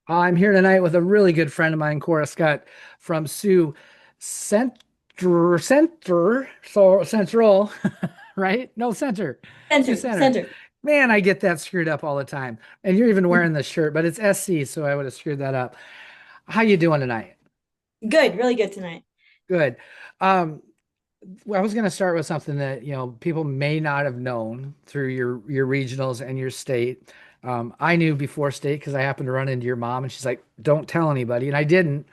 I'm here tonight with a really good friend of mine, Cora Schut from Sioux Central, right? No, Center, Sioux Center, Center. center. Man, I get that screwed up all the time. And you're even wearing this shirt, but it's SC, so I would have screwed that up. How you doing tonight? Good, really good tonight. Good. Um, well, I was going to start with something that, people may not have known through your regionals and your state. I knew before state because I happened to run into your mom and she's like, "Don't tell anybody," and I didn't.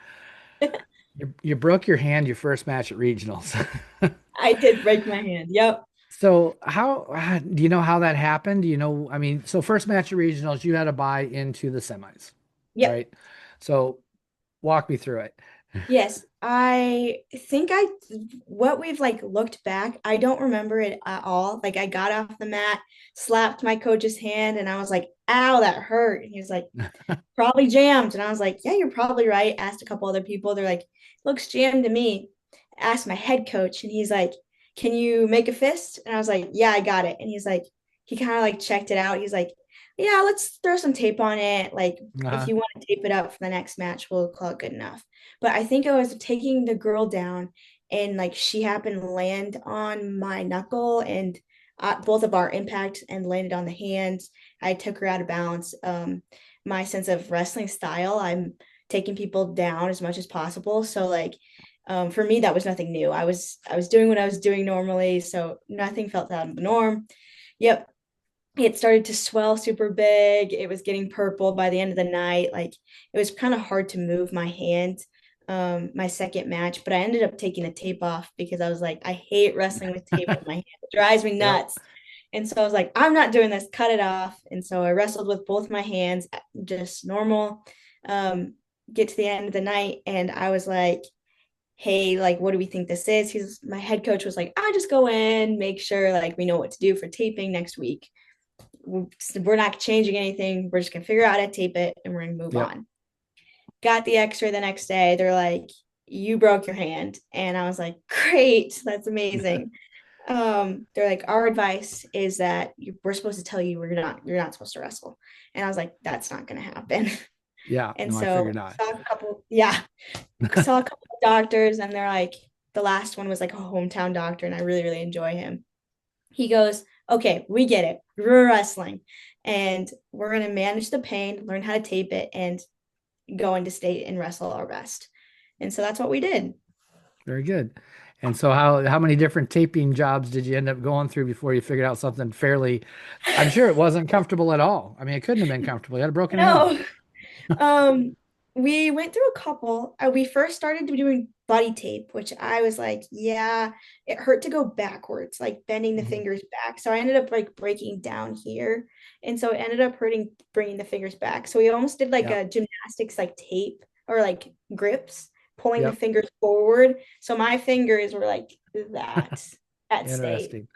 You broke your hand your first match at regionals. I did break my hand. Yep. So how do you know how that happened? Do you know, I mean, so first match at regionals, you had to buy into the semis, Yep. right? So walk me through it. Yes. I think what we've like looked back, I don't remember it at all. Like I got off the mat, slapped my coach's hand, and I was like, ow, that hurt. And he was like, probably jammed. And I was like, yeah, you're probably right. Asked a couple other people. They're like, looks jammed to me. Asked my head coach, and he's like, can you make a fist? And I was like, yeah, I got it. And he's like, he kind of like checked it out. He's like, yeah, let's throw some tape on it. Like, if Uh-huh. you want to tape it up for the next match, we'll call it good enough. But I think I was taking the girl down, and like she happened to land on my knuckle, and both of our impact and landed on the hands. I took her out of balance. My sense of wrestling style, I'm taking people down as much as possible. So like for me, that was nothing new. I was doing what I was doing normally, so nothing felt out of the norm. Yep, it started to swell super big. It was getting purple by the end of the night. Like it was kind of hard to move my hand. My second match, but I ended up taking the tape off because I was like, I hate wrestling with tape on my hand. It drives me Yep. nuts. And so I was like, I'm not doing this, cut it off. And so I wrestled with both my hands, just normal. Get to the end of the night, and I was like, hey, like, what do we think this is? My head coach was like, I just go in, make sure like we know what to do for taping next week. We're not changing anything. We're just gonna figure out how to tape it and we're gonna move Yep. on. Got the x-ray the next day. They're like, you broke your hand. And I was like, great, that's amazing. They're like, our advice is that we're supposed to tell you you're not supposed to wrestle. And I was like, that's not gonna happen. Yeah. And No, I so figured not. saw a couple, yeah, saw a couple of doctors, and they're like, the last one was like a hometown doctor, and I really, really enjoy him. He goes, okay, we get it. We're wrestling, and we're gonna manage the pain, learn how to tape it, and go into state and wrestle our best. And so that's what we did. Very good. And so how many different taping jobs did you end up going through before you figured out something fairly, I'm sure it wasn't comfortable at all. I mean, it couldn't have been comfortable. You had a broken hand. No, Um, we went through a couple. We first started doing buddy tape, which I was like, yeah, it hurt to go backwards, like bending the Mhm. fingers back. So I ended up like breaking down here. And so it ended up hurting bringing the fingers back. So we almost did like Yep. a gymnastics like tape or like grips, pulling the Yep. fingers forward. So my fingers were like that at state. Interesting.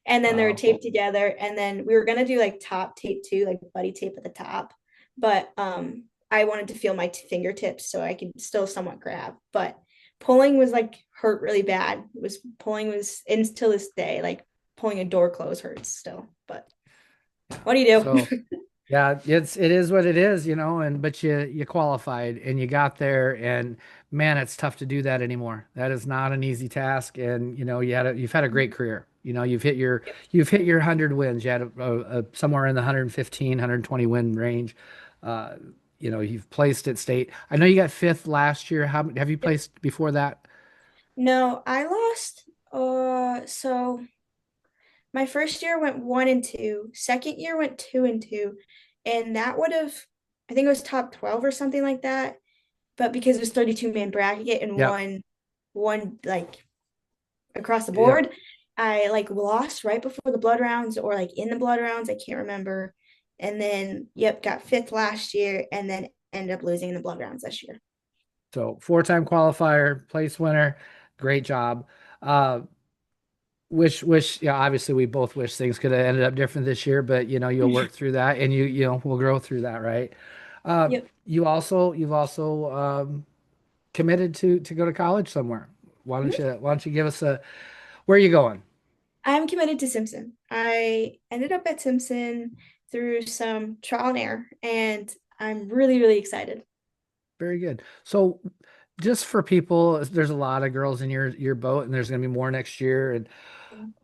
And then they were Wow. taped together. And then we were gonna do like top tape too, like buddy tape at the top. But I wanted to feel my fingertips so I could still somewhat grab. But pulling was like hurt really bad. Pulling was and till this day, like pulling a door close hurts still. But what do you So do? yeah, it is what it is, and but you qualified and you got there and man, it's tough to do that anymore. That is not an easy task and you've had a great career. You've hit your 100 wins. You had somewhere in the 115, 120 win range. Uh, you've placed at state. I know you got fifth last year. How have you placed before that? No, I lost. So my first year went 1 and 2. Second year went 2 and 2, and that would have, I think it was top 12 or something like that. But because it was 32-man bracket and Yep. one like across the Yep. board, I like lost right before the blood rounds or like in the blood rounds. I can't remember. And then, yep, got fifth last year and then ended up losing in the blood rounds this year. So four-time qualifier, place winner. Great job. Uh, yeah, obviously we both wish things could have ended up different this year, but you'll work through that and we'll grow through that, right? Yep. You've also committed to go to college somewhere. Why don't you give us a where are you going? I'm committed to Simpson. I ended up at Simpson through some trial and error, and I'm really, really excited. Very good. So just for people, there's a lot of girls in your boat, and there's going to be more next year. And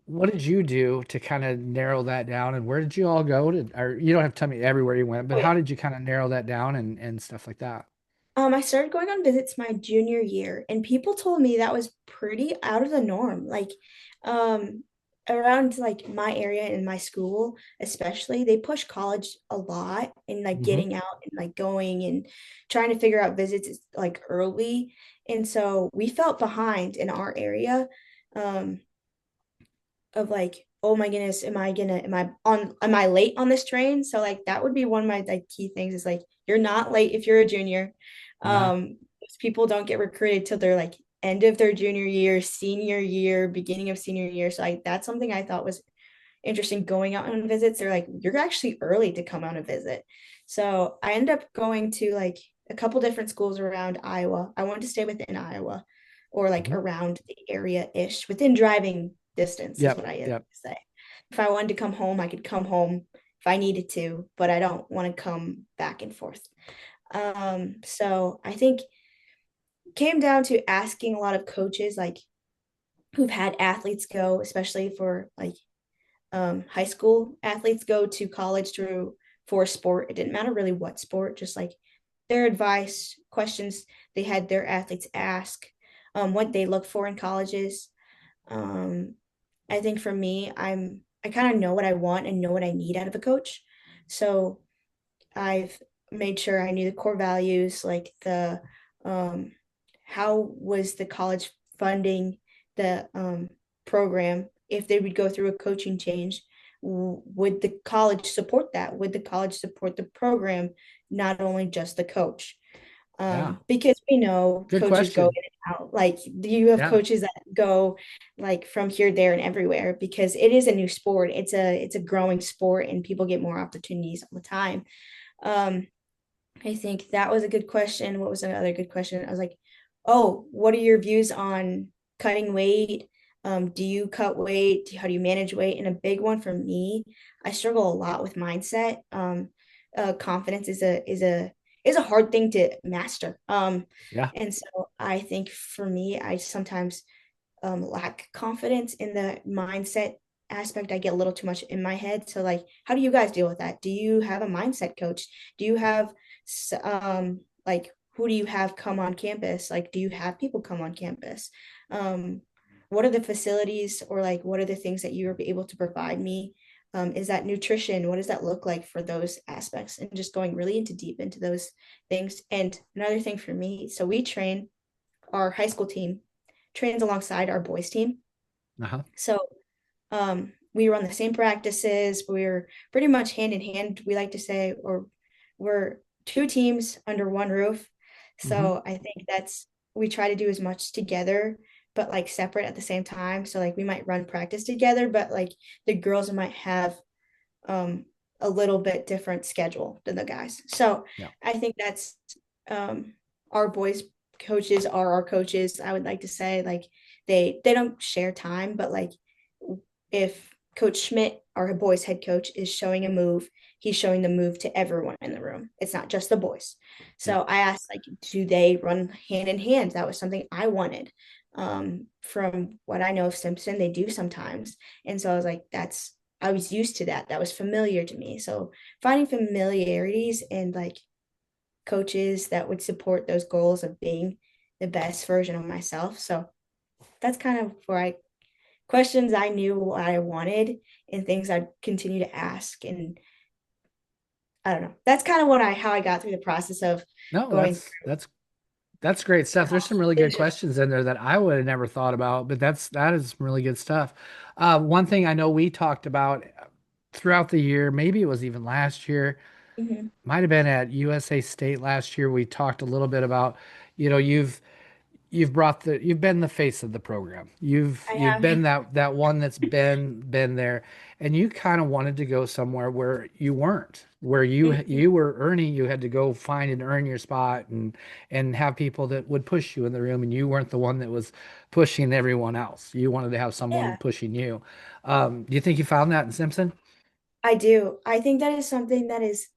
what did you do to kind of narrow that down? And where did you all go to? Or you don't have to tell me everywhere you went, but Oh how yeah. did you kind of narrow that down and stuff like that? I started going on visits my junior year, and people told me that was pretty out of the norm. Like, um, around like my area and my school, especially, they push college a lot and like Hmm. getting out and like going and trying to figure out visits is like early. And so we felt behind in our area. Um, of like, oh my goodness, am I late on this train? So like that would be one of my like key things is like you're not late if you're a junior. Uh-huh. Most people don't get recruited till they're like end of their junior year, senior year, beginning of senior year. So like that's something I thought was interesting going out on visits. They're like, you're actually early to come on a visit. So I ended up going to like a couple different schools around Iowa. I wanted to stay within Iowa or like Hmm. around the area-ish, within driving distance is Yep. what I Yep. say. If I wanted to come home, I could come home if I needed to, but I don't want to come back and forth. So I think it came down to asking a lot of coaches like who've had athletes go, especially for like high school athletes go to college through for a sport. It didn't matter really what sport, just like their advice, questions they had their athletes ask, what they look for in colleges. Um, I think for me, I kind of know what I want and know what I need out of a coach. So I've made sure I knew the core values, like the um, how was the college funding the program if they would go through a coaching change. Would the college support that? Would the college support the program, not only just the coach? Yeah. Because we know Good coaches go question. in and out. Like you have Yeah. coaches that go like from here, there, and everywhere because it is a new sport. It's a growing sport, and people get more opportunities all the time. Um, I think that was a good question. What was another good question? I was like, oh, what are your views on cutting weight? Do you cut weight? How do you manage weight? And a big one for me, I struggle a lot with mindset. Confidence is a hard thing to master. Yeah. And so I think for me, I sometimes lack confidence in the mindset aspect. I get a little too much in my head. So like, how do you guys deal with that? Do you have a mindset coach? Do you have like who do you have come on campus? Like, do you have people come on campus? Um, what are the facilities or like what are the things that you're able to provide me? Is that nutrition? What does that look like for those aspects? And just going really into deep into those things. And another thing for me, so we train our high school team trains alongside our boys team. Uh-huh. So we run the same practices. We're pretty much hand in hand, we like to say, or we're two teams under one roof. Hmm. So I think we try to do as much together, but like separate at the same time. So like we might run practice together, but like the girls might have um, a little bit different schedule than the guys. So Yeah. I think that's um, our boys coaches are our coaches. I would like to say like they don't share time, but like if Coach Schmidt, our boys head coach, is showing a move, he's showing the move to everyone in the room. It's not just the boys. Yeah. So I asked like, do they run hand in hand? That was something I wanted. From what I know of Simpson, they do sometimes. And so I was like, I was used to that. That was familiar to me. So finding familiarities and like coaches that would support those goals of being the best version of myself. So that's kind of where I questions I knew what I wanted and things I'd continue to ask. And I don't know. That's kind of how I got through the process of No, going that's great stuff. There's some really through good questions in there that I would have never thought about, but that is some really good stuff. One thing I know we talked about throughout the year, maybe it was even last year, Mhm. might have been at USA State last year. We talked a little bit about, you've been the face of the program. I You've have. been that one that's been there, and you kind of wanted to go somewhere where you weren't, where Mhm. you were earning. You had to go find and earn your spot and have people that would push you in the room, and you weren't the one that was pushing everyone else. You wanted to have someone Yeah. pushing you. Do you think you found that in Simpson? I do. I think that is something that is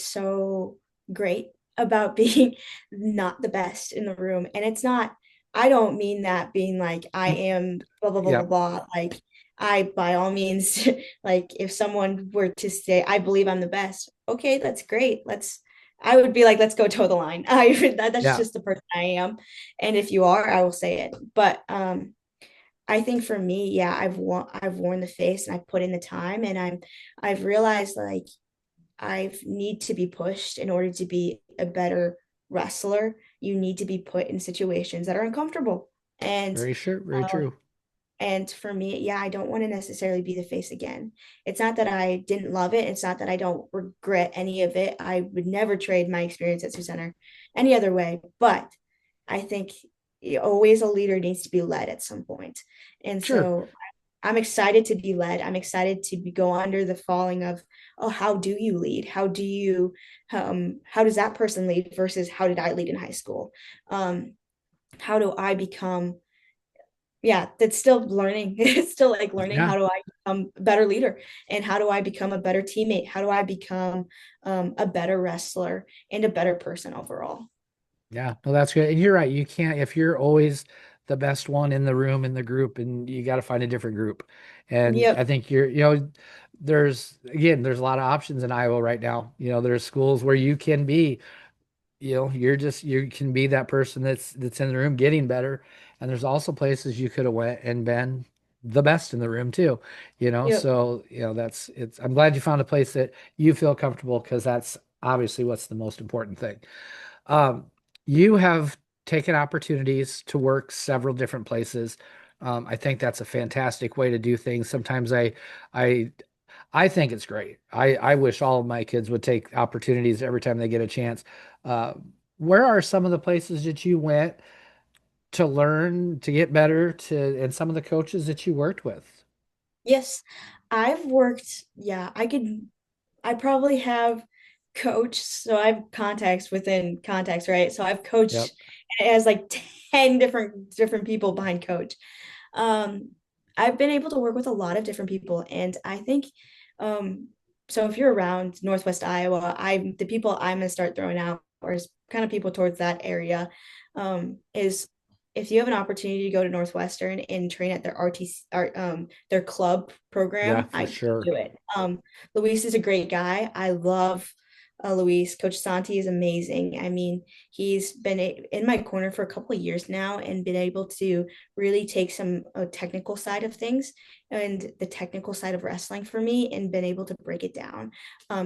so great about being not the best in the room. And it's not, I don't mean that being like I Mm, am blah blah blah blah yep. blah. Like I by all means like if someone were to say I believe I'm the best, okay, that's great. I would be like, let's go toe the line. That's Yeah. just the person I am. And if you are, I will say it. But I think for me, yeah, I've worn the face and I've put in the time and I've realized like I need to be pushed in order to be a better wrestler. You need to be put in situations that are uncomfortable. And Very sure. Very uh, true. and for me, yeah, I don't want to necessarily be the face again. It's not that I didn't love it. It's not that I don't regret any of it. I would never trade my experience at Sioux Center any other way. But I think always a leader needs to be led at some point. And Sure. so I'm excited to be led. I'm excited to go under the falling of, oh, how do you lead? How does that person lead versus how did I lead in high school? How do I become, yeah, that's still learning. It's still like learning Yeah. how do I become a better leader and how do I become a better teammate? How do I become a better wrestler and a better person overall? Yeah. No, that's good. And you're right. You can't, if you're always the best one in the room, in the group, and you got to find a different group. And I Yep. think there's a lot of options in Iowa right now. There's schools where you can be you can be that person that's in the room getting better. And there's also places you could have went and been the best in the room too. Yep. So that's it's I'm glad you found a place that you feel comfortable because that's obviously what's the most important thing. Um, you have taken opportunities to work several different places. I think that's a fantastic way to do things. Sometimes I I think it's great. I wish all of my kids would take opportunities every time they get a chance. Uh, where are some of the places that you went to learn, to get better, and some of the coaches that you worked with? Yes. I've worked, yeah, I probably have coached, so I have contacts within contacts, right? So I've Yep. coached, and it has like 10 different people behind coach. Um, I've been able to work with a lot of different people, and I think um, so if you're around Northwest Iowa, the people I'm gonna start throwing out are kind of people towards that area. Is if you have an opportunity to go to Northwestern and train at their RTC, their club Yeah, program, for I sure. do it. Luis is a great guy. I love Luis. Coach Santi is amazing. I mean, he's been in my corner for a couple of years now and been able to really take some technical side of things and the technical side of wrestling for me and been able to break it down.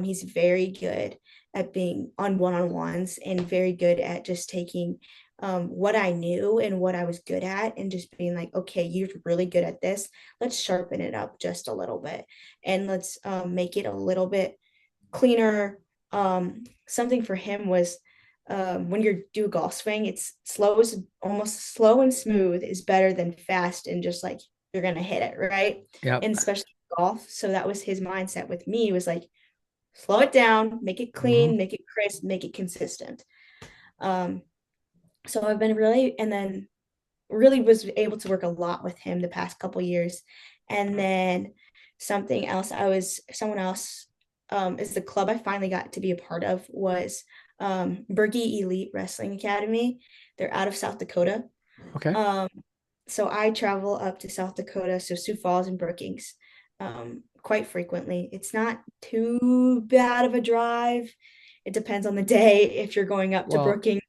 He's very good at being on one-on-ones and very good at just taking what I knew and what I was good at and just being like, okay, you're really good at this. Let's sharpen it up just a little bit and let's make it a little bit cleaner. Something for him was when you do a golf swing, it's almost slow and smooth is better than fast and just like you're gonna hit it, right? Yep. And especially golf. So that was his mindset with me, was like slow it down, make it Hmm. clean, make it crisp, make it consistent. Um, so I've been really, and then really was able to work a lot with him the past couple years. And then someone else is the club I finally got to be a part of was Bergie Elite Wrestling Academy. They're out of South Dakota. Okay. Um, so I travel up to South Dakota, so Sioux Falls and Brookings, quite frequently. It's not too bad of a drive. It depends on the day if you're going up to Well, Brookings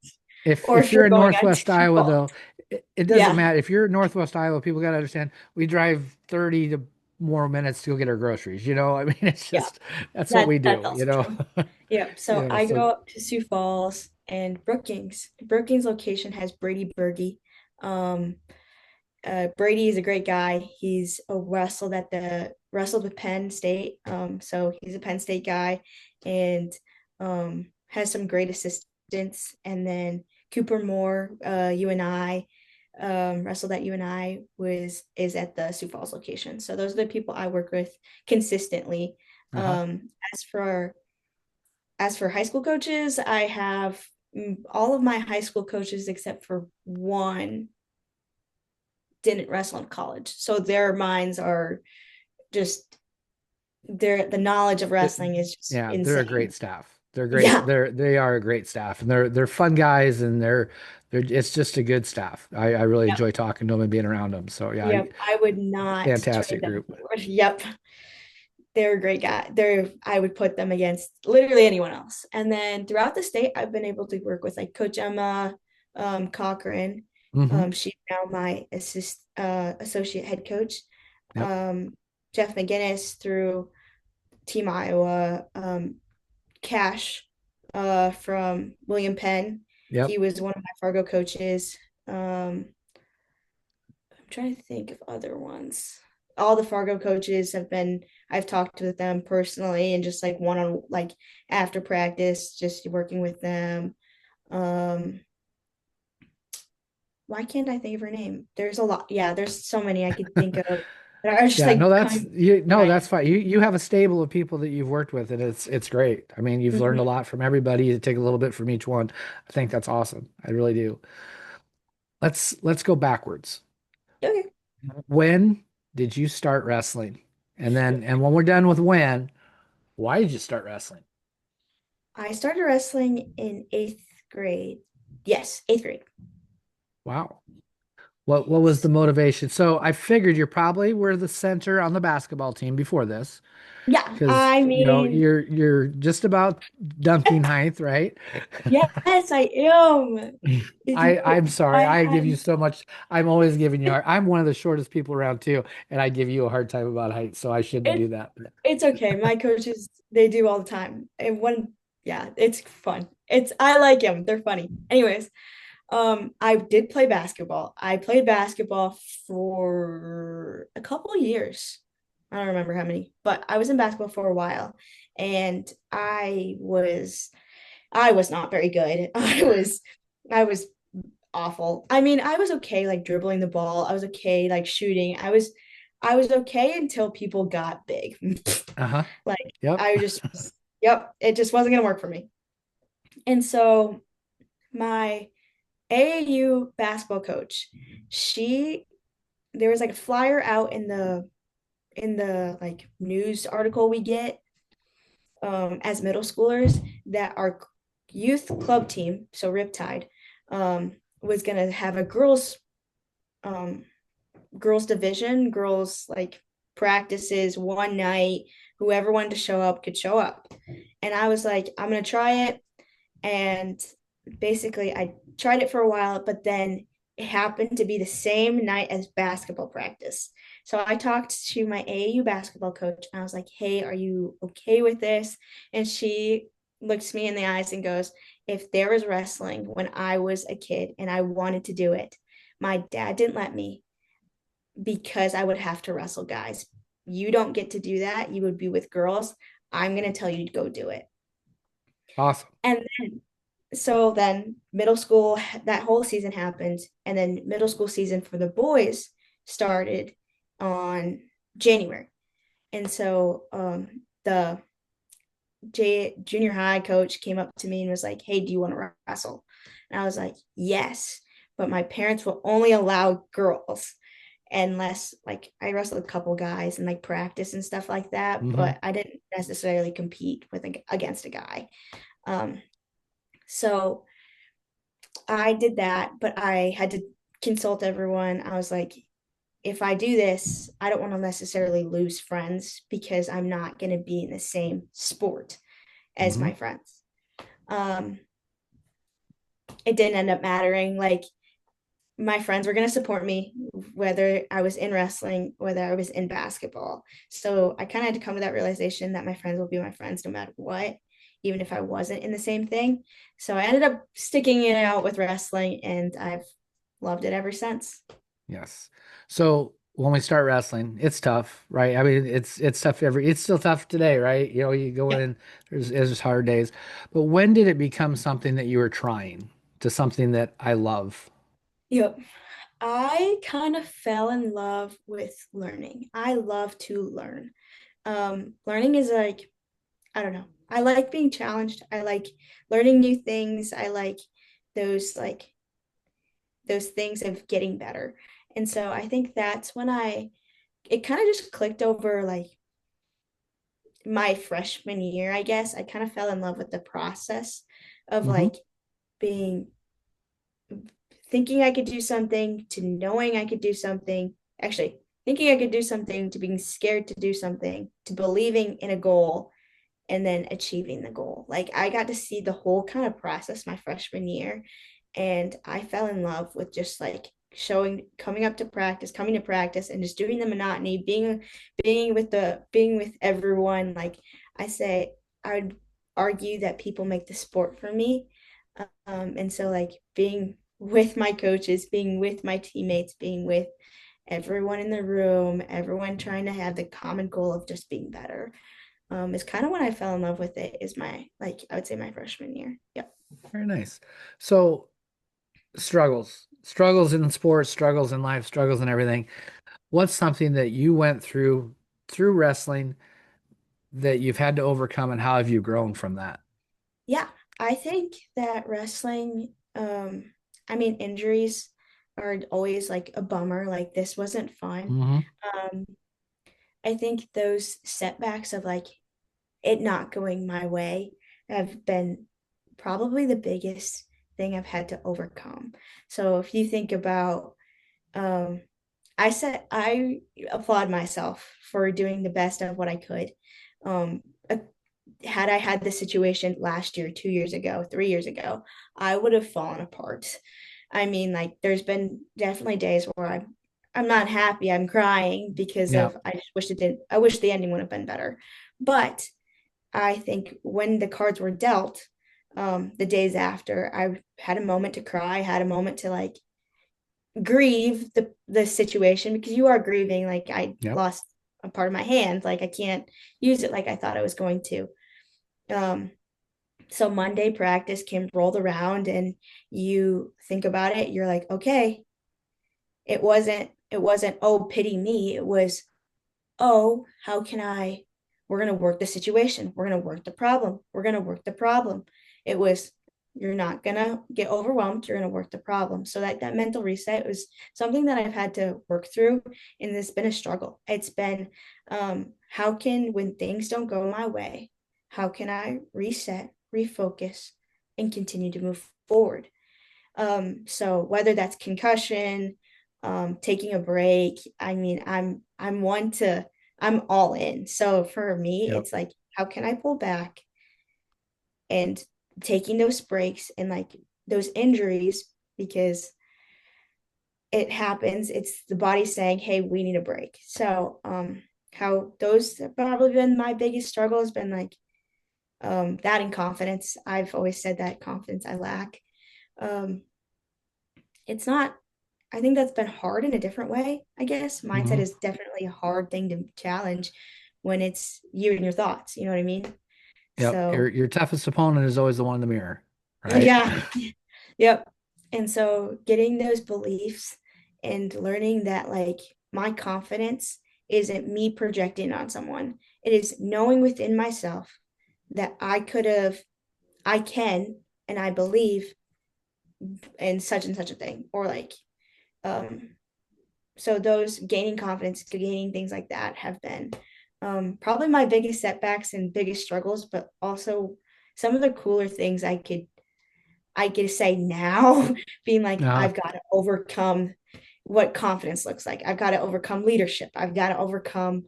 if or if if you're you're in going out to Northwest Sioux Iowa, Falls. though, it doesn't Yeah, matter. If you're in Northwest Iowa, people got to understand we drive 30 to more minutes to go get our groceries. I mean, it's yeah. just that's what we That's do. also true. Yep. So I So go up to Sioux Falls and Brookings. Brookings location has Brady Berge. Um, Brady is a great guy. He's wrestled with Penn State. So he's a Penn State guy and has some great assistants. And then Cooper Moore, UNI, wrestled at UNI is at the Sioux Falls location. So those are the people I work with consistently. uh-huh. Um, as for high school coaches, I have all of my high school coaches except for one didn't wrestle in college. So their minds are just the knowledge of Th- wrestling is just Yeah, they're a great insane. staff. They're great. Yeah. They are a great staff, and they're fun guys, and they're it's just a good staff. I really Yep. enjoy talking to them and being around them. So yeah, Yep. I would not trade fantastic them group. for. Yep. They're a great guy. I would put them against literally anyone else. And then throughout the state, I've been able to work with like Coach Emma Cochran. Hmm. She's now my associate head coach. Yep. Jeff McGinnis through Team Iowa. Cash from William Penn. Yep. He was one of my Fargo coaches. I'm trying to think of other ones. All the Fargo coaches I've talked with them personally and just like one on like after practice, just working with them. Um, why can't I think of her name? There's a lot. Yeah, there's so many I could think of that are just Yeah, no, like that's coming you. to No, mind. that's fine. You have a stable of people that you've worked with, and it's great. I mean, you've learned a Mhm. lot from everybody. You take a little bit from each one. I think that's awesome. I really do. Let's go backwards. Okay. When did you start wrestling? And when we're done with when, why did you start wrestling? I started wrestling in eighth grade. Yes, eighth grade. Wow. What was the motivation? So I figured you probably were the center on the basketball team before this, Yeah, because I you know mean, you're just about dunking height, right? yes, I am. Did you I'm sorry. I I give you had so much. I'm always giving you. I'm one of the shortest people around too, and I give you a hard time about height, so I shouldn't do it that. it's okay. My coaches, they do all the time. And yeah, it's fun. I like them. They're funny. Anyways, I did play basketball. I played basketball for a couple of years. I don't remember how many, but I was in basketball for a while, and I was not very good. I was awful. I mean, I was okay like dribbling the ball. I was okay like shooting. I was okay until people got big. Uh-huh. Like Yep. I just yep, it just wasn't gonna work for me. And so my AAU basketball coach, she there was like a flyer out in the like news article we get as middle schoolers that our youth club team, so Riptide, was gonna have a um girls division, girls like practices one night. Whoever wanted to show up could show up. And I was like, I'm gonna try it. And basically I tried it for a while, but then it happened to be the same night as basketball practice. So I talked to my AAU basketball coach and I was like, hey, are you okay with this? And she looks me in the eyes and goes, if there was wrestling when I was a kid and I wanted to do it, my dad didn't let me because I would have to wrestle guys. You don't get to do that. You would be with girls. I'm going to tell you to go do it. Awesome. And then middle school, that whole season happened. And then middle school season for the boys started on January. And so the junior high coach came up to me and was like, hey, do you want to wrestle? And I was like, yes, but my parents will only allow girls unless like I wrestled a couple guys and like practice and stuff like that, Hmm. but I didn't necessarily compete with against a guy. Um, so I did that, but I had to consult everyone. I was like, if I do this, I don't want to necessarily lose friends because I'm not going to be in the same sport as Hmm. my friends. Um, it didn't end up mattering. Like my friends were going to support me whether I was in wrestling, whether I was in basketball. So I kind of had to come to that realization that my friends will be my friends no matter what, even if I wasn't in the same thing. So I ended up sticking it out with wrestling and I've loved it ever since. Yes. So when we start wrestling, it's tough, right? I mean, it's tough it's still tough today, right? You know, you go Yeah. in, there's hard days. But when did it become something that you were trying to something that I love? Yep. I kind of fell in love with learning. I love to learn. Learning is like, I don't know. I like being challenged. I like learning new things. I like those things of getting better. And so I think that's when it kind of just clicked over like my freshman year, I guess, I kind of fell in love with the process of Hmm. like being thinking I could do something to knowing I could do something. Actually, thinking I could do something to being scared to do something to believing in a goal and then achieving the goal. Like I got to see the whole kind of process my freshman year, and I fell in love with just like showing coming to practice and just doing the monotony, being with everyone. Like I say, I would argue that people make the sport for me. And so like being with my coaches, being with my teammates, being with everyone in the room, everyone trying to have the common goal of just being better, is kind of when I fell in love with it, is my, like, I would say my freshman year. Yep. Very nice. So struggles in sports, struggles in life, struggles in everything. What's something that you went through wrestling that you've had to overcome, and how have you grown from that? Yeah. I think that wrestling, I mean, injuries are always like a bummer. Like this wasn't fun. Hmm. Um, I think those setbacks of like it not going my way have been probably the biggest thing I've had to overcome. So if you think about, um, I applaud myself for doing the best of what I could. Um, uh, had I had this situation last year, 2 years ago, 3 years ago, I would have fallen apart. I mean, like there's been definitely days where I'm not happy, I'm crying because Yeah. of I just wish it did I wish the ending would have been better. But I think when the cards were dealt, the days after, I had a moment to cry, had a moment to like grieve the situation because you are grieving. Like I Yep. lost a part of my hand, like I can't use it like I thought I was going to. Um, so Monday practice came rolled around and you think about it, you're like, okay, it wasn't oh pity me, it was oh, how can I? We're going to work the situation. We're going to work the problem. We're going to work the problem. It was, you're not going to get overwhelmed. You're going to work the problem. So that mental reset was something that I've had to work through. And it's been a struggle. It's been, how can, when things don't go my way, how can I reset, refocus, and continue to move forward? So whether that's concussion, taking a break, I mean, I'm all in. So for me, Yep. it's like, how can I pull back and taking those breaks and like those injuries because it happens. It's the body saying, "Hey, we need a break." So, how those have probably been my biggest struggle has been like that and confidence. I've always said that confidence I lack. Um, it's not I think that's been hard in a different way, I guess. Mindset Hmm. is definitely a hard thing to challenge when it's you and your thoughts, you know what I mean? Yep. Your So, your toughest opponent is always the one in the mirror, right? yeah. Yep. And so getting those beliefs and learning that like my confidence isn't me projecting on someone. It is knowing within myself that I can, and I believe in such and such a thing. Or like, um, so those gaining confidence, gaining things like that have been probably my biggest setbacks and biggest struggles, but also some of the cooler things I get to say now, being like Uh, I've got to overcome what confidence looks like. I've got to overcome leadership. I've got to overcome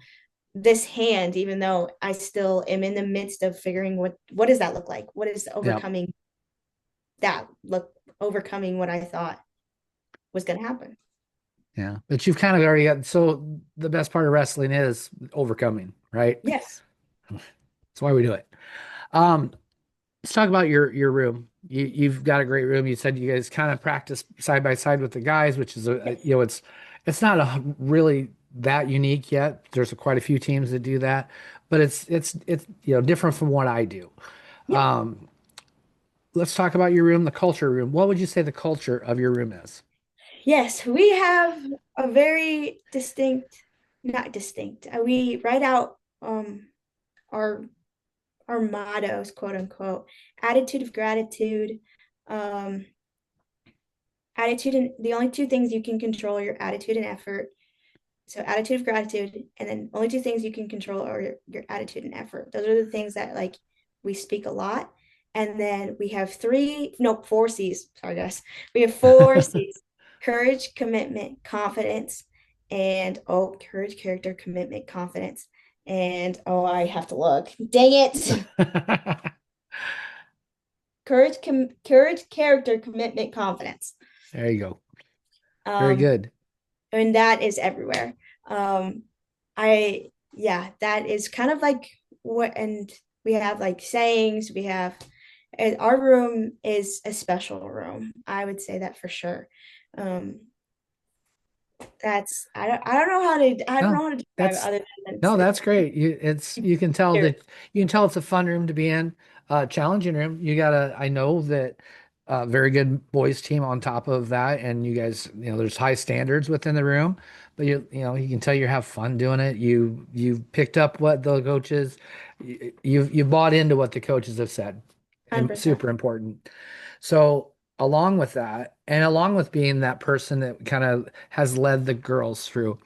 this hand, even though I still am in the midst of figuring what does that look like? What is yep. overcoming what I thought was going to happen? Yeah. But you've kind of already got, so the best part of wrestling is overcoming, right? Yes. That's why we do it. Um, let's talk about your room. You've got a great room. You said you guys kind of practice side by side with the guys, which is Yes. you know, it's not a really that unique yet. There's quite a few teams that do that, but it's you know, different from what I do. Yep. Let's talk about your room, the culture room. What would you say the culture of your room is? Yes, we have a very distinct, not distinct. We write out our our mottos, quote unquote, attitude of gratitude, um, attitude and the only two things you can control are your attitude and effort. So attitude of gratitude, and then only two things you can control are your attitude and effort. Those are the things that like we speak a lot. And then we have four C's. Sorry, guys. We have four C's: courage, commitment, confidence, and courage, character, commitment, confidence. And I have to look. Dang it. Courage, character, commitment, confidence. There you go. Very Um, good. and that is everywhere. Um, yeah, that is kind of like what, and we have like sayings, we have, and our room is a special room. I would say that for sure. Um, I don't know how to, I don't know No, how to describe it that's other than no, that's it's great. You can tell here. that it's a fun room to be in, challenging room. I know that very good boys team on top of that, and you guys, there's high standards within the room, but you can tell you have fun doing it. You picked up what the coaches, you bought into what the coaches have said. 100%. Super important. So along with that, and along with being that person that kind of has led the girls through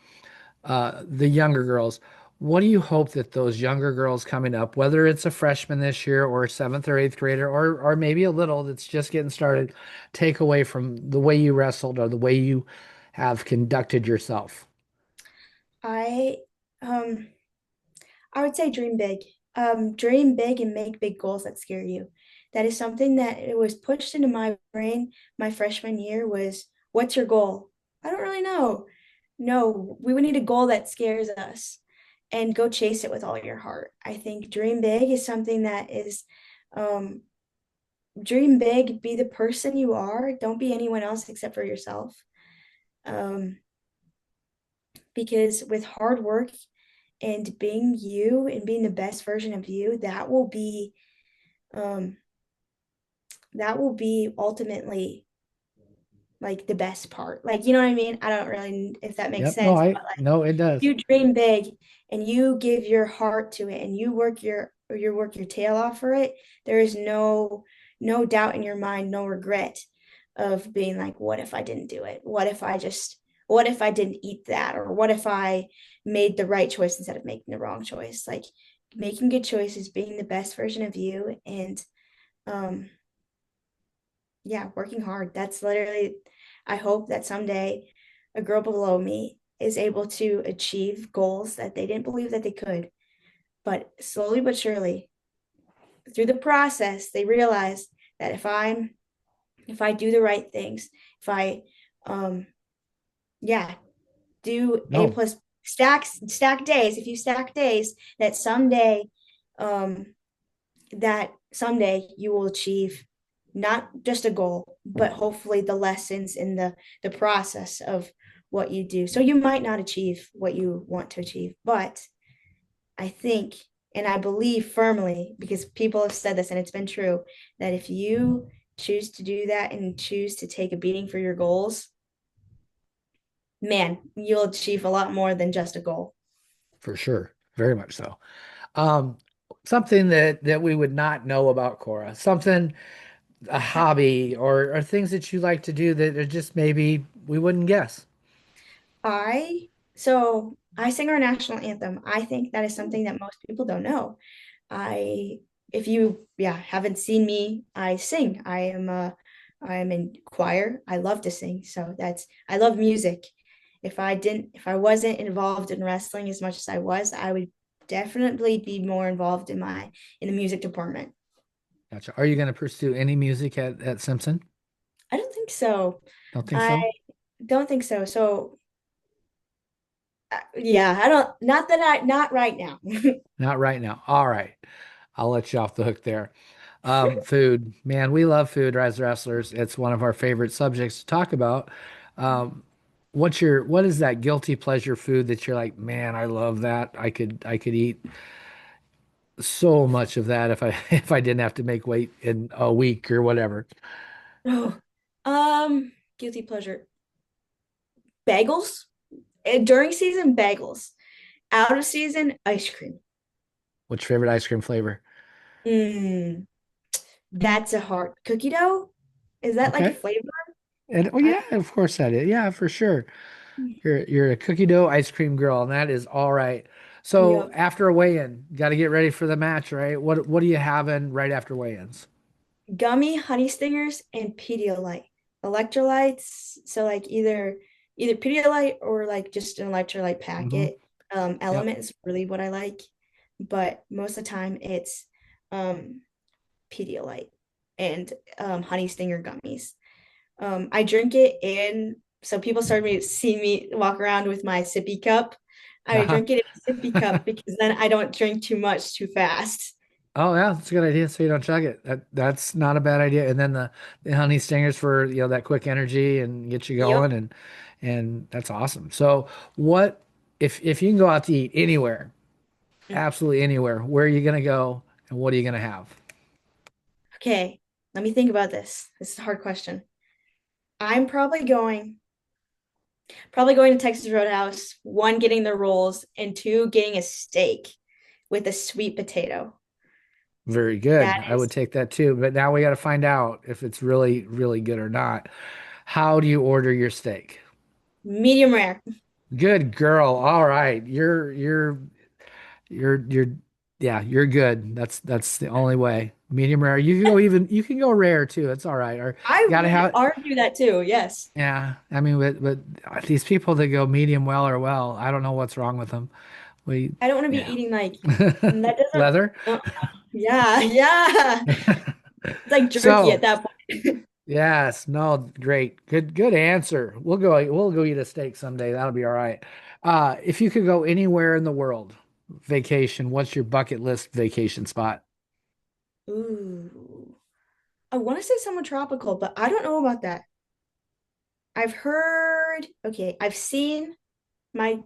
the younger girls. What do you hope that those younger girls coming up, whether it's a freshman this year or a seventh or eighth grader, or maybe a little that's just getting started, take away from the way you wrestled or the way you have conducted yourself? I um I would say dream big. Dream big and make big goals that scare you. That is something that it was pushed into my brain my freshman year was, what's your goal? I don't really know. No, we would need a goal that scares us and go chase it with all your heart. I think dream big is something that is um dream big, be the person you are. Don't be anyone else except for yourself. Um, because with hard work and being you and being the best version of you, um that will be ultimately like the best part. Like, you know what I mean? I don't really if that makes Yep. No, sense, but like no, it does you dream big and you give your heart to it and you work your tail off for it, there is no doubt in your mind, no regret of being like, what if I didn't do it? What if I didn't eat that? Or what if I made the right choice instead of making the wrong choice? Like making good choices, being the best version of you, and um yeah, working hard. That's literally, I hope that someday a girl below me is able to achieve goals that they didn't believe that they could. But slowly but surely, through the process, they realize that if I do the right things, if I um yeah, do A no, plus stack days, if you stack days, um that someday you will achieve not just a goal, but hopefully the lessons in the process of what you do. So you might not achieve what you want to achieve, but I think and I believe firmly because people have said this and it's been true that if you choose to do that and choose to take a beating for your goals, man, you'll achieve a lot more than just a goal. for sure. Very much so. Um, Something that we would not know about Cora, something a hobby or things that you like to do that are just maybe we wouldn't guess. I so I sing our national anthem. I think that is something that most people don't know. I if you haven't seen me, I sing. I am in choir. I love to sing. So that's I love music. If I wasn't involved in wrestling as much as I was, I would definitely be more involved in the music department. Gotcha. Are you going to pursue any music at Simpson? I don't think so. Don't think I so? don't think so. So yeah, I don't not that I not right now. Not right now. All right. I'll let you off the hook there. Food. Man, we love food as wrestlers. It's one of our favorite subjects to talk about. Um, what is that guilty pleasure food that you're like, man, I love that. I could eat so much of that if I if I didn't have to make weight in a week or whatever. Oh, guilty pleasure. Bagels. During season, bagels. Out of season, ice cream. What's your favorite ice cream flavor? Mm, that's a hard cookie dough. Is that like a Okay. flavor? And oh I yeah, of course that is. Yeah, for sure. You're a cookie dough ice cream girl, and that is all right. So Yep. after a weigh-in, got to get ready for the match, right? What are you having right after weigh-ins? Gummy honey stingers and Pedialyte. Electrolytes, so like either Pedialyte or like just an electrolyte Hmm. packet. Yep. Element is really what I like, but most of the time it's um Pedialyte and honey stinger gummies. I drink it in, so people started me see me walk around with my sippy cup. I Uh-huh. drink it in a sippy cup because then I don't drink too much too fast. Oh yeah, that's a good idea. So you don't chug it. That's not a bad idea. And then the honey stingers for, that quick energy and get you Yep. going, and that's awesome. So what if you can go out to eat anywhere, absolutely anywhere, where are you gonna go and what are you gonna have? Okay, let me think about this. This is a hard question. I'm probably going to Texas Roadhouse, one getting the rolls and two getting a steak with a sweet potato. Very That good. I would is take that too. But now we got to find out if it's really, really good or not. How do you order your steak? medium rare. Good girl. All right. You're yeah, you're good. That's the only way. Medium rare. You can go rare too. It's all right. Or I gotta would have argue that too. Yes. yeah. I mean but these people that go medium well or well, I don't know what's wrong with them. We I don't want to be yeah. eating like that doesn't Leather. uh, yeah, yeah. It's like jerky at So that point. yes, no, great. Good answer. We'll go eat a steak someday. That'll be all right. If you could go anywhere in the world, vacation, what's your bucket list vacation spot? Ooh. I want to say somewhere tropical, but I don't know about that. I've heard, okay, I've seen my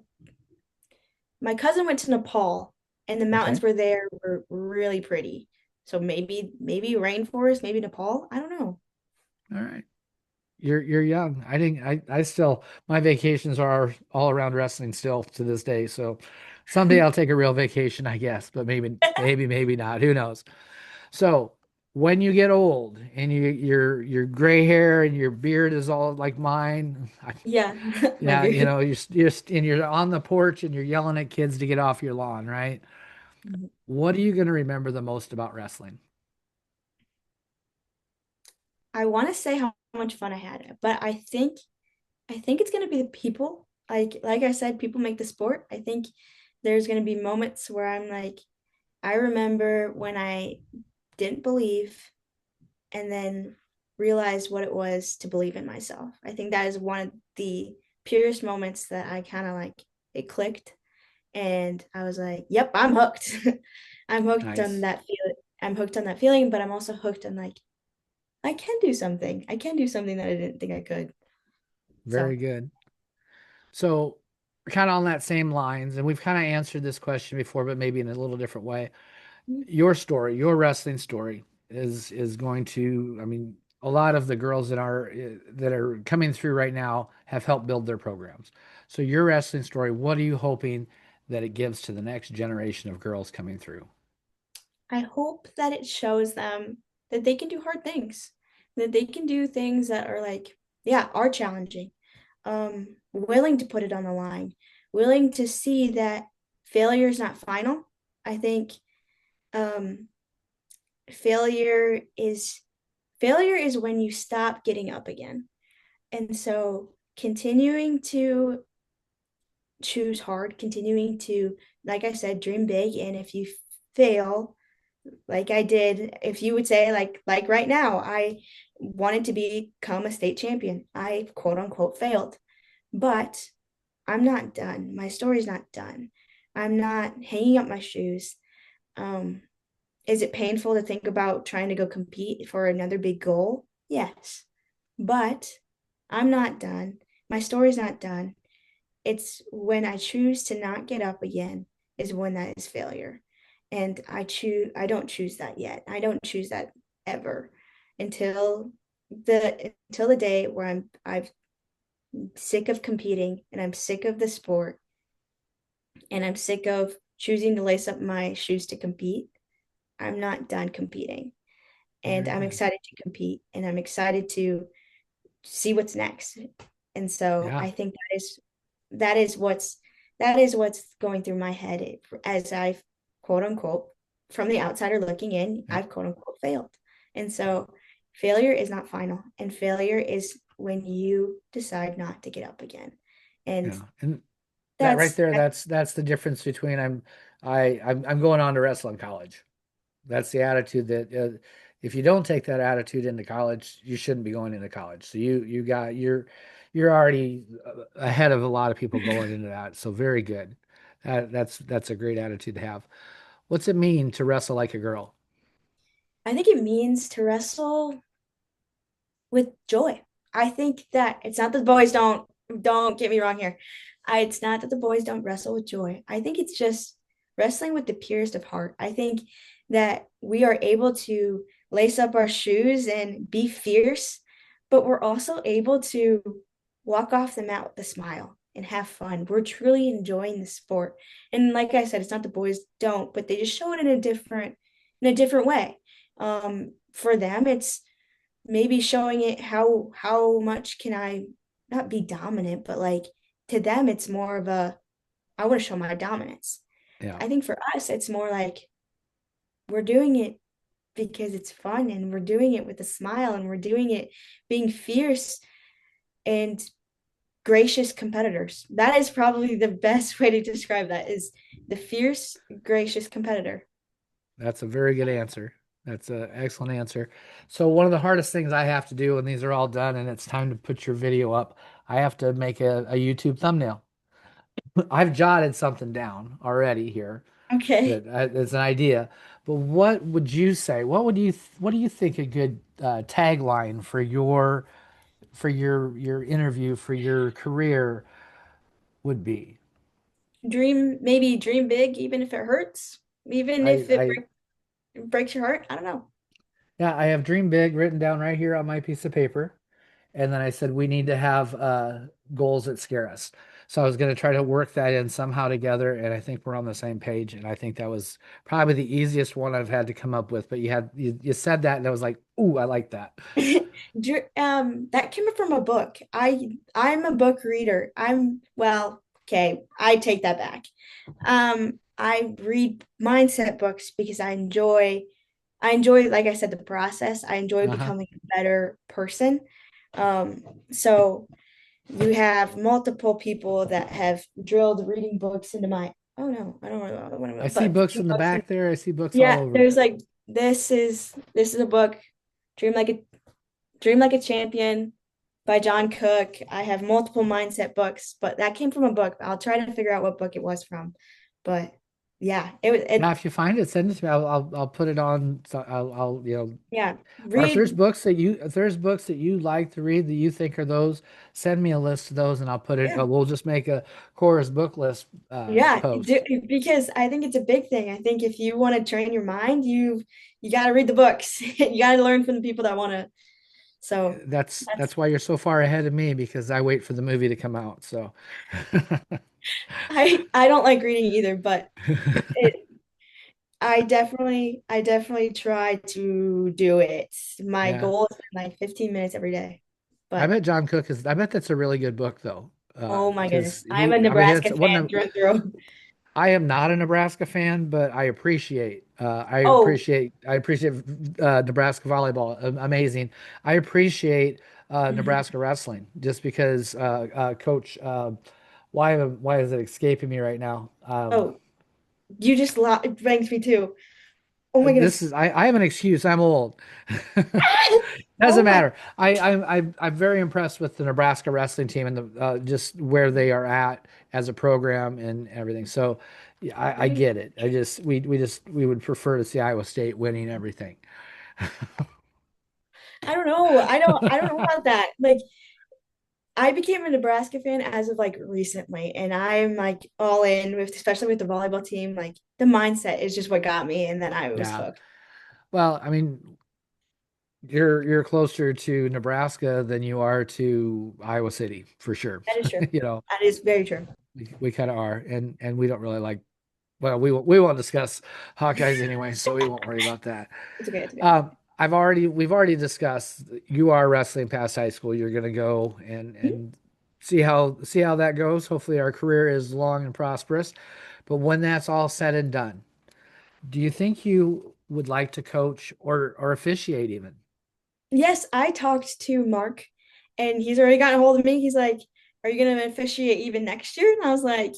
my cousin went to Nepal and the mountains Okay. were there were really pretty. So maybe rainforest, maybe Nepal. I don't know. All right. You're young. I didn't I still my vacations are all around wrestling still to this day. So someday I'll take a real vacation, I guess, but maybe not. Who knows? So when you get old and your gray hair and your beard is all like mine, Yeah, my yeah, beard. and you're on the porch and you're yelling at kids to get off your lawn, right? What are you going to remember the most about wrestling? I want to say how much fun I had, but I think it's gonna be the people. Like I said, people make the sport. I think there's gonna be moments where I'm like, I remember when I didn't believe and then realized what it was to believe in myself. I think that is one of the purest moments that I kind of like it clicked and I was like, yep, I'm hooked. I'm hooked on Nice. that feeling. I'm hooked on that feeling, but I'm also hooked on like I can do something. I can do something that I didn't think I could. Very So, good. So, kind of on that same lines, and we've kind of answered this question before, but maybe in a little different way. Your story, your wrestling story is going to, I mean, a lot of the girls that are coming through right now have helped build their programs. So your wrestling story, what are you hoping that it gives to the next generation of girls coming through? I hope that it shows them that they can do hard things, that they can do things that are like, yeah, are challenging. Willing to put it on the line, willing to see that failure is not final. I think um, failure is failure is when you stop getting up again. And so continuing to choose hard, continuing to, like I said, dream big. And if you fail, like I did, if you would say like right now, I wanted to become a state champion. I quote unquote failed, but I'm not done. My story's not done. I'm not hanging up my shoes. Um, is it painful to think about trying to go compete for another big goal? Yes, but I'm not done. My story's not done. It's when I choose to not get up again is when that is failure. And I don't choose that yet. I don't choose that ever until the day where I'm sick of competing and I'm sick of the sport and I'm sick of choosing to lace up my shoes to compete. I'm not done competing. And Very I'm good. excited to compete and I'm excited to see what's next. And so Yeah. I think that is what's going through my head as I've quote unquote from the outsider looking in, Yeah. I've quote unquote failed. And so failure is not final, and failure is when you decide not to get up again. And Yeah. And that right that's there, that's the difference between I'm going on to wrestle in college. That's the attitude that if you don't take that attitude into college, you shouldn't be going into college. So you're already ahead of a lot of people going into that. So very good. That's a great attitude to have. What's it mean to wrestle like a girl? I think it means to wrestle with joy. I think that it's not that the boys don't get me wrong here. It's not that the boys don't wrestle with joy. I think it's just wrestling with the purest of heart. I think that we are able to lace up our shoes and be fierce, but we're also able to walk off the mat with a smile and have fun. We're truly enjoying the sport. And like I said, it's not the boys don't, but they just show it in a different way. For them, it's maybe showing it how much can I not be dominant, but like to them it's more of a I want to show my dominance. Yeah. I think for us it's more like we're doing it because it's fun and we're doing it with a smile and we're doing it being fierce and gracious competitors. That is probably the best way to describe that is the fierce, gracious competitor. That's a very good answer. That's an excellent answer. So one of the hardest things I have to do when these are all done and it's time to put your video up, I have to make a YouTube thumbnail. I've jotted something down already here Okay. that it's an idea. But what would you say? What do you think a good tagline for your interview for your career would be? Maybe dream big even if it hurts, even I if I breaks your heart. I don't know. yeah, I have dream big written down right here on my piece of paper. And then I said, we need to have goals that scare us. So I was going to try to work that in somehow together. And I think we're on the same page. And I think that was probably the easiest one I've had to come up with. But you said that and I was like, ooh, I like that. That came from a book. I'm a book reader. Okay, I take that back. I read mindset books because I enjoy, like I said, the process. I enjoy Uh-huh. becoming a better person. So you have multiple people that have drilled reading books into my, oh no, I don't know what I I'm, see but books reading in the books back there. I see books all yeah, over. there's like this is a book, Dream Like a Dream Like a Champion by John Cook. I have multiple mindset books, but that came from a book. I'll try to figure out what book it was from. But yeah, it was Now, it if you find it, send it to me. I'll put it on. So I'll yeah, or read if there's books that you like to read that you think are those, send me a list of those and I'll put it. yeah. We'll just make a Cora's book list post. Because I think it's a big thing. I think if you want to train your mind, you got to read the books. You got to learn from the people that want to. So that's That's why you're so far ahead of me because I wait for the movie to come out. So I don't like reading either, but it I definitely try to do it. My yeah, goal is like 15 minutes every day. I But bet John Cook is. I bet that's a really good book though, oh my because goodness, I'm a I mean, Nebraska it's one fan of through and through. I am not a Nebraska fan, but Oh, I appreciate Nebraska volleyball. Amazing. I appreciate mhm. Nebraska wrestling just because Coach. Why is it escaping me right now? Oh, it brings me too. Oh my This goodness. is I have an excuse. I'm old. Oh Doesn't my. matter. I'm very impressed with the Nebraska wrestling team and the just where they are at as a program and everything. So yeah, I I get it. We would prefer to see Iowa State winning everything. I don't know. I don't know about that. Like I became a Nebraska fan as of like recently, and I'm like all in with, especially with the volleyball team. Like the mindset is just what got me, and then I was Yeah. hooked. Well, I mean, you're closer to Nebraska than you are to Iowa City for sure. That is true. You know, That is very true. we kind of are, and we don't really like. Well, we won't discuss Hawkeyes anyway, so we won't worry about that. It's okay. It's okay. We've already discussed you are wrestling past high school. You're gonna go Mhm. and see how that goes. Hopefully our career is long and prosperous. But when that's all said and done, do you think you would like to coach or officiate even? Yes, I talked to Mark and he's already gotten a hold of me. He's like, "Are you going to officiate even next year?" And I was like,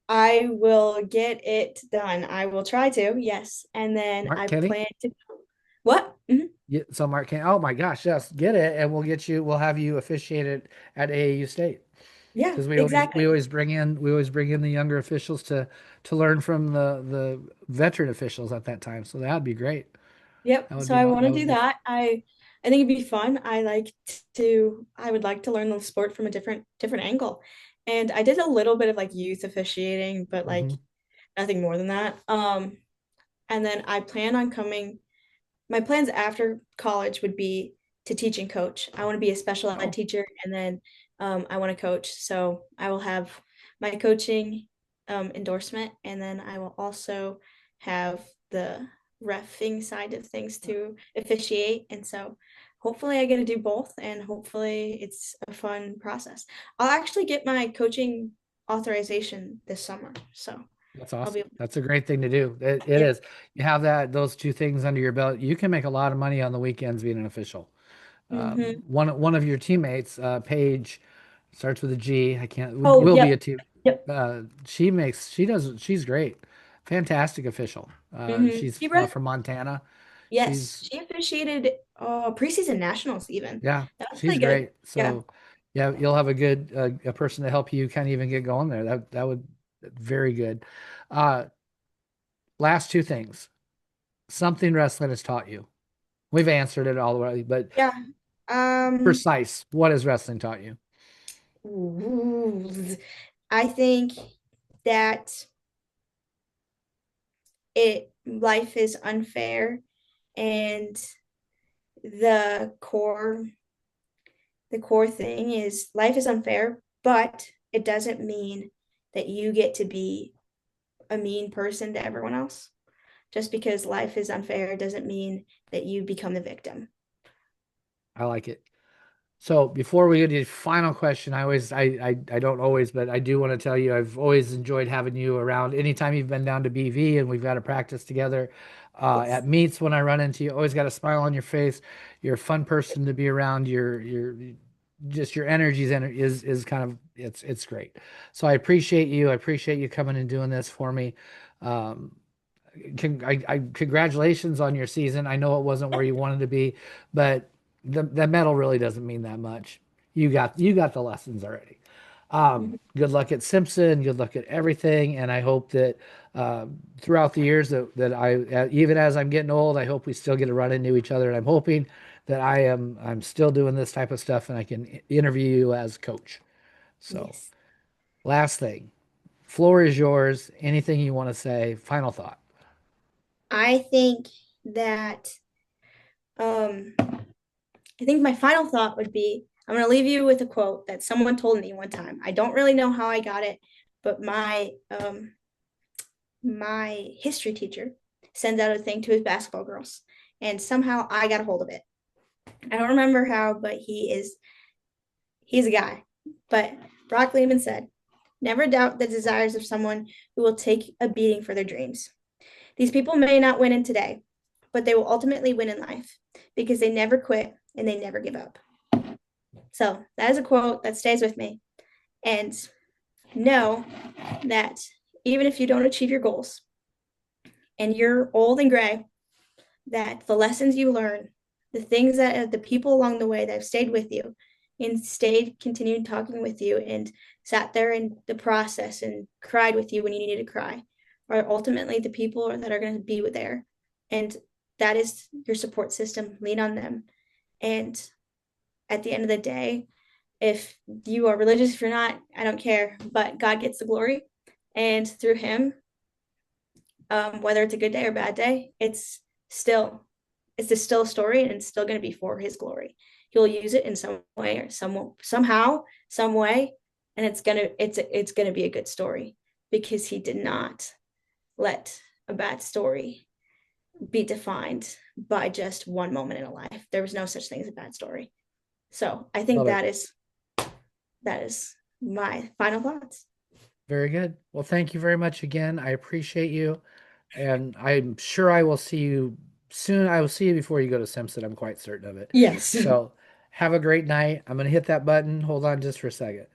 "I will get it done. I will try to." Yes. And then Mark I Kenny? plan to what? Mhm. Yeah, so Mark Kenny. Oh my gosh, yes, get it, and we'll have you officiated at AAU State. Yeah, Because exactly. we always bring in the younger officials to learn from the veteran officials at that time. So that'd be great. Yep. That would So be I want that to would do be that. I think it'd be fun. I would like to learn the sport from a different angle. And I did a little bit of like youth officiating, but like hmm nothing more than that. And then I plan on coming my plans after college would be to teach and coach. I want to be a special ed Oh, teacher and then I want to coach. So I will have my coaching endorsement and then I will also have the reffing side of things to officiate. And so hopefully I get to do both and hopefully it's a fun process. I'll actually get my coaching authorization this summer. So that's I'll be awesome. able That's a great thing to do. It yeah. is. You have those two things under your belt. You can make a lot of money on the weekends being an official. Mm-hmm. One of your teammates, Paige, starts with a G. I can't. Oh, Will be a yep. team. Yep. She's great, fantastic official. Mm-hmm. She's She read from Montana. Yes, She's she officiated preseason nationals even. Yeah, That was she's really good. great. Yeah. So yeah, you'll have a good a person to help you kind of even get going there. That would very good. Uh, last two things. Something wrestling has taught you. We've answered it all the way, but Yeah. Um, precise. What has wrestling taught you? ooh, I think that it life is unfair and the core the core thing is life is unfair, but it doesn't mean that you get to be a mean person to everyone else. Just because life is unfair doesn't mean that you become the victim. I like it. So before we get to the final question, I don't always, but I do want to tell you I've always enjoyed having you around. Anytime you've been down to BV and we've got to practice together, Yes. at meets when I run into you, always got a smile on your face. You're a fun person to be around. You're just your is kind of it's great. So I appreciate you. I appreciate you coming and doing this for me. Um, congratulations on your season. I know it wasn't where you wanted to be, but the medal really doesn't mean that much. You got the lessons already. Good luck at Simpson. Good luck at everything, and I hope that throughout the years that even as I'm getting old, I hope we still get to run into each other. And I'm hoping that I'm still doing this type of stuff, and I can interview you as coach. So, Yes. last thing, floor is yours. Anything you want to say? Final thought. I think that I think my final thought would be I'm going to leave you with a quote that someone told me one time. I don't really know how I got it, but my history teacher sends out a thing to his basketball girls, and somehow I got a hold of it. I don't remember how, but he's a guy. But Brock Lehman said, "Never doubt the desires of someone who will take a beating for their dreams. These people may not win in today, but they will ultimately win in life because they never quit and they never give up." So that is a quote that stays with me. And know that even if you don't achieve your goals and you're old and gray, that the lessons you learn, the things that the people along the way that have stayed with you and continued talking with you and sat there in the process and cried with you when you needed to cry are ultimately the people that are going to be there. And that is your support system. Lean on them. And at the end of the day, if you are religious, if you're not, I don't care, but God gets the glory. And through him, whether it's a good day or bad day, still still a story and it's still going to be for his glory. He'll use it in some way or somehow, some way, and it's gonna be a good story because he did not let a bad story be defined by just one moment in a life. There was no such thing as a bad story. So I think Love it. that is that is my final thoughts. Very good. Well, thank you very much again. I appreciate you. And I'm sure I will see you soon. I will see you before you go to Simpson. I'm quite certain of it. Yes. So have a great night. I'm going to hit that button. Hold on just for a second.